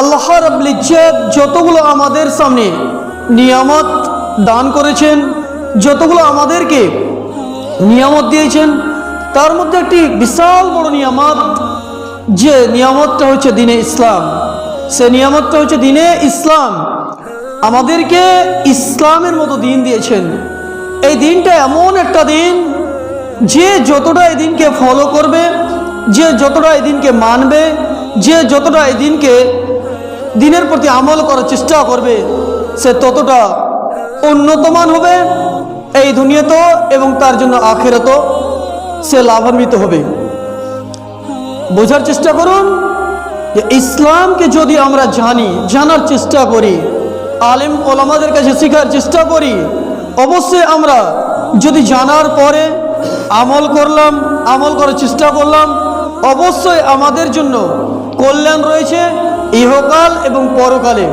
আল্লাহ রাব্বুল ইজ্জত যতগুলো আমাদের সামনে নিয়ামত দান করেছেন, যতগুলো আমাদেরকে নিয়ামত দিয়েছেন, তার মধ্যে একটি বিশাল বড় নিয়ামত, যে নিয়ামতটা হচ্ছে দ্বীনে ইসলাম। সে নিয়ামতটা হচ্ছে দ্বীনে ইসলাম। আমাদেরকে ইসলামের মতো দিন দিয়েছেন। এই দিনটা এমন একটা দিন, যে যতটা এই দিনকে ফলো করবে, যে যতটা এই দিনকে মানবে, যে যতটা এই দিনকে দিনের প্রতি আমল করার চেষ্টা করবে, সে ততটা উন্নতমান হবে এই দুনিয়াতেও, এবং তার জন্য আখিরাতেও সে লাভান্বিত হবে। বোঝার চেষ্টা করুন যে ইসলামকে যদি আমরা জানার চেষ্টা করি, আলেম ওলামাদের কাছে শেখার চেষ্টা করি, অবশ্যই আমরা যদি জানার পরে আমল করার চেষ্টা করলাম, অবশ্যই আমাদের জন্য কল্যাণ রয়েছে ইহকাল এবং পরকালে।